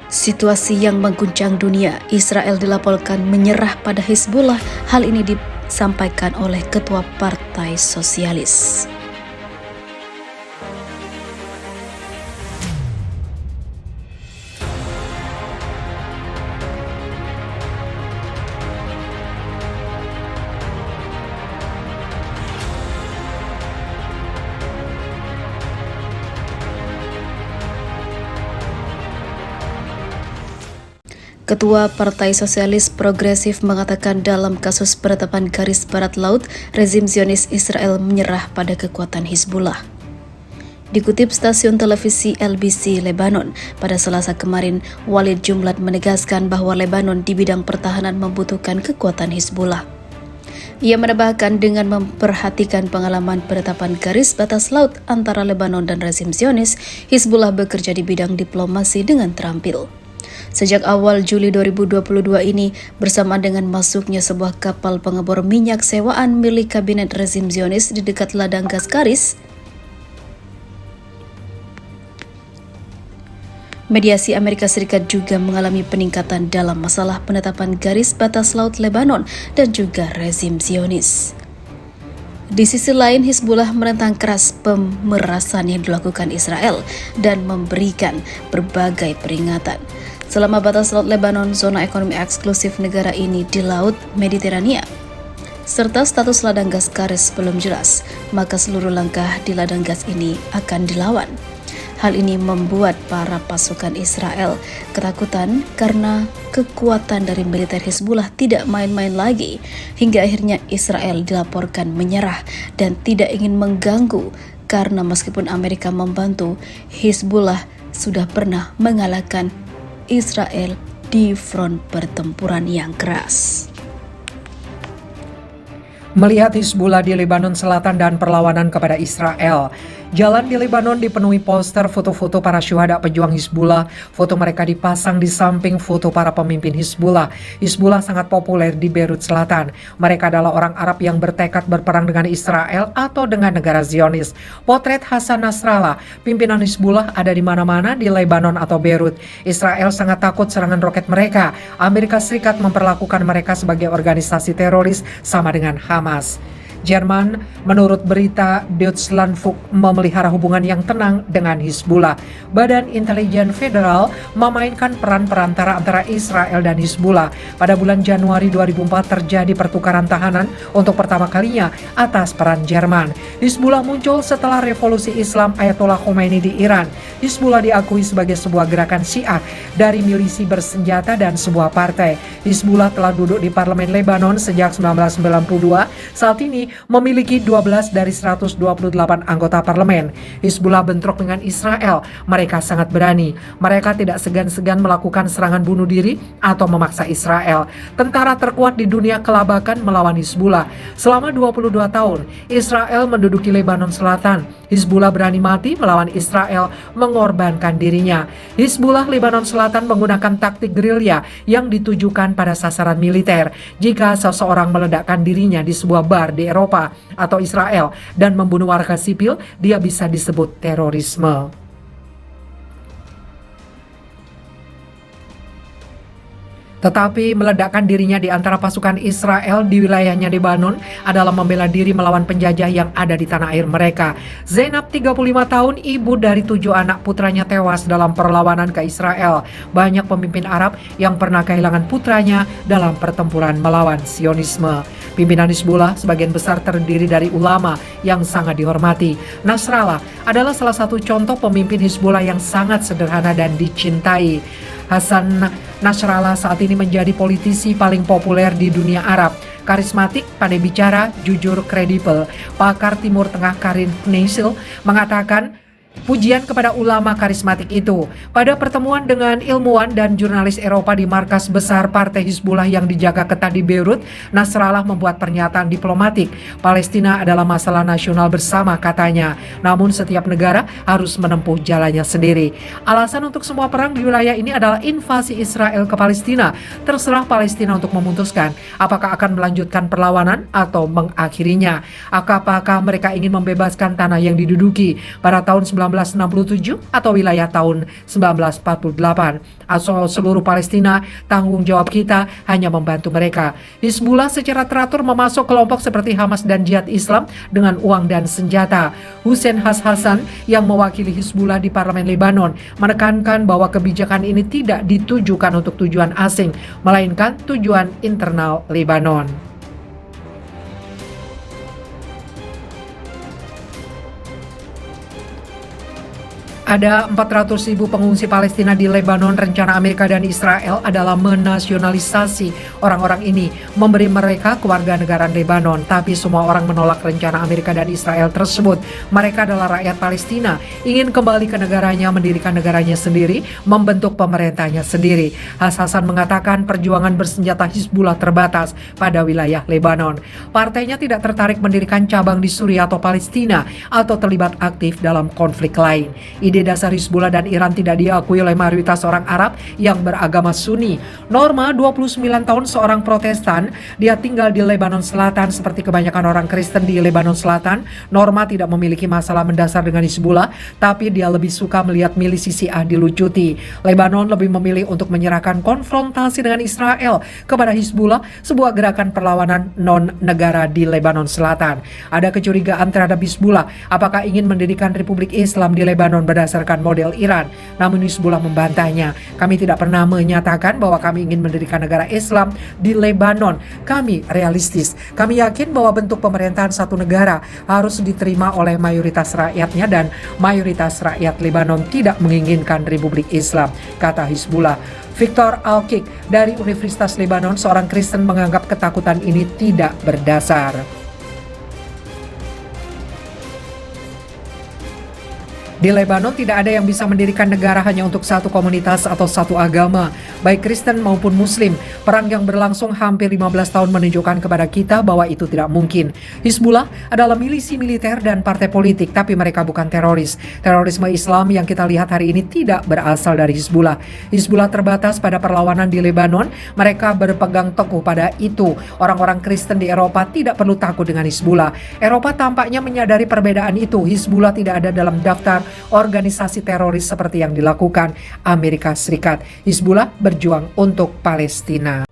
Situasi yang mengguncang dunia, Israel dilaporkan menyerah pada Hizbullah. Hal ini disampaikan oleh Ketua Partai Sosialis. Ketua Partai Sosialis Progresif mengatakan dalam kasus penetapan garis barat laut, rezim Zionis Israel menyerah pada kekuatan Hizbullah. Dikutip stasiun televisi LBC Lebanon, pada Selasa kemarin, Walid Jumlat menegaskan bahwa Lebanon di bidang pertahanan membutuhkan kekuatan Hizbullah. Ia menambahkan dengan memperhatikan pengalaman penetapan garis batas laut antara Lebanon dan rezim Zionis, Hizbullah bekerja di bidang diplomasi dengan terampil. Sejak awal Juli 2022 ini, bersamaan dengan masuknya sebuah kapal pengebor minyak sewaan milik kabinet rezim Zionis di dekat ladang gas Karis, mediasi Amerika Serikat juga mengalami peningkatan dalam masalah penetapan garis batas laut Lebanon dan juga rezim Zionis. Di sisi lain, Hizbullah menentang keras pemerasan yang dilakukan Israel dan memberikan berbagai peringatan. Selama batas laut Lebanon, zona ekonomi eksklusif negara ini di Laut Mediterania, serta status ladang gas Karis belum jelas, maka seluruh langkah di ladang gas ini akan dilawan. Hal ini membuat para pasukan Israel ketakutan karena kekuatan dari militer Hizbullah tidak main-main lagi, hingga akhirnya Israel dilaporkan menyerah dan tidak ingin mengganggu karena meskipun Amerika membantu, Hizbullah sudah pernah mengalahkan Israel di front pertempuran yang keras. Melihat Hizbullah di Lebanon Selatan dan perlawanan kepada Israel, jalan di Lebanon dipenuhi poster foto-foto para syuhada pejuang Hizbullah. Foto mereka dipasang di samping foto para pemimpin Hizbullah. Hizbullah sangat populer di Beirut Selatan. Mereka adalah orang Arab yang bertekad berperang dengan Israel atau dengan negara Zionis. Potret Hasan Nasrallah, pimpinan Hizbullah, ada di mana-mana di Lebanon atau Beirut. Israel sangat takut serangan roket mereka. Amerika Serikat memperlakukan mereka sebagai organisasi teroris sama dengan Hamas. Jerman, menurut berita Deutschlandfunk, memelihara hubungan yang tenang dengan Hizbullah. Badan Intelijen Federal memainkan peran perantara antara Israel dan Hizbullah. Pada bulan Januari 2004 terjadi pertukaran tahanan untuk pertama kalinya atas peran Jerman. Hizbullah muncul setelah revolusi Islam Ayatollah Khomeini di Iran. Hizbullah diakui sebagai sebuah gerakan Syiah dari milisi bersenjata dan sebuah partai. Hizbullah telah duduk di parlemen Lebanon sejak 1992. Saat ini memiliki 12 dari 128 anggota parlemen. Hizbullah bentrok dengan Israel. Mereka sangat berani. Mereka tidak segan-segan melakukan serangan bunuh diri atau memaksa Israel. Tentara terkuat di dunia kelabakan melawan Hizbullah. Selama 22 tahun, Israel menduduki Lebanon Selatan. Hizbullah berani mati melawan Israel, mengorbankan dirinya. Hizbullah Lebanon Selatan menggunakan taktik gerilya yang ditujukan pada sasaran militer. Jika seseorang meledakkan dirinya di sebuah bar di Eropa atau Israel dan membunuh warga sipil, dia bisa disebut terorisme. Tetapi meledakkan dirinya di antara pasukan Israel di wilayahnya Lebanon adalah membela diri melawan penjajah yang ada di tanah air mereka. Zainab, 35 tahun, ibu dari 7 anak putranya tewas dalam perlawanan ke Israel. Banyak pemimpin Arab yang pernah kehilangan putranya dalam pertempuran melawan Zionisme. Pimpinan Hizbullah sebagian besar terdiri dari ulama yang sangat dihormati. Nasrallah adalah salah satu contoh pemimpin Hizbullah yang sangat sederhana dan dicintai. Hasan Nasrallah saat ini menjadi politisi paling populer di dunia Arab. Karismatik, pandai bicara, jujur, kredibel. Pakar Timur Tengah Karin Kneissl mengatakan pujian kepada ulama karismatik itu. Pada pertemuan dengan ilmuwan dan jurnalis Eropa di markas besar Partai Hizbullah yang dijaga ketat di Beirut, Nasrallah membuat pernyataan diplomatik. Palestina adalah masalah nasional bersama, katanya. Namun setiap negara harus menempuh jalannya sendiri. Alasan untuk semua perang di wilayah ini adalah invasi Israel ke Palestina. Terserah Palestina untuk memutuskan apakah akan melanjutkan perlawanan atau mengakhirinya. Apakah mereka ingin membebaskan tanah yang diduduki. Pada tahun 1967 atau wilayah tahun 1948. Asal seluruh Palestina, tanggung jawab kita hanya membantu mereka. Hizbullah secara teratur memasuk kelompok seperti Hamas dan Jihad Islam dengan uang dan senjata. Hussein Hassan yang mewakili Hizbullah di Parlemen Lebanon menekankan bahwa kebijakan ini tidak ditujukan untuk tujuan asing, melainkan tujuan internal Lebanon. Ada 400.000 pengungsi Palestina di Lebanon. Rencana Amerika dan Israel adalah menasionalisasi orang-orang ini, memberi mereka kewarganegaraan Lebanon. Tapi semua orang menolak rencana Amerika dan Israel tersebut. Mereka adalah rakyat Palestina, ingin kembali ke negaranya, mendirikan negaranya sendiri, membentuk pemerintahnya sendiri. Hassan mengatakan perjuangan bersenjata Hizbullah terbatas pada wilayah Lebanon. Partainya tidak tertarik mendirikan cabang di Suriah atau Palestina atau terlibat aktif dalam konflik lain. Ide dasar Hizbullah dan Iran tidak diakui oleh mayoritas orang Arab yang beragama Sunni. Norma 29 tahun seorang Protestan, dia tinggal di Lebanon Selatan seperti kebanyakan orang Kristen di Lebanon Selatan. Norma tidak memiliki masalah mendasar dengan Hizbullah, tapi dia lebih suka melihat milisi Syiah dilucuti. Lebanon lebih memilih untuk menyerahkan konfrontasi dengan Israel kepada Hizbullah, sebuah gerakan perlawanan non-negara di Lebanon Selatan. Ada kecurigaan terhadap Hizbullah, apakah ingin mendirikan Republik Islam di Lebanon berdasarkan model Iran. Namun Hizbullah membantahnya. Kami tidak pernah menyatakan bahwa kami ingin mendirikan negara Islam di Lebanon. Kami realistis. Kami yakin bahwa bentuk pemerintahan satu negara harus diterima oleh mayoritas rakyatnya dan mayoritas rakyat Lebanon tidak menginginkan Republik Islam, kata Hizbullah. Victor Al-Kik dari Universitas Lebanon, seorang Kristen, menganggap ketakutan ini tidak berdasar. Di Lebanon tidak ada yang bisa mendirikan negara hanya untuk satu komunitas atau satu agama, baik Kristen maupun Muslim. Perang yang berlangsung hampir 15 tahun menunjukkan kepada kita bahwa itu tidak mungkin. Hizbullah adalah milisi militer dan partai politik, tapi mereka bukan teroris. Terorisme Islam yang kita lihat hari ini tidak berasal dari Hizbullah. Hizbullah terbatas pada perlawanan di Lebanon, mereka berpegang teguh pada itu. Orang-orang Kristen di Eropa tidak perlu takut dengan Hizbullah. Eropa tampaknya menyadari perbedaan itu. Hizbullah tidak ada dalam daftar organisasi teroris seperti yang dilakukan Amerika Serikat. Hizbullah berjuang untuk Palestina.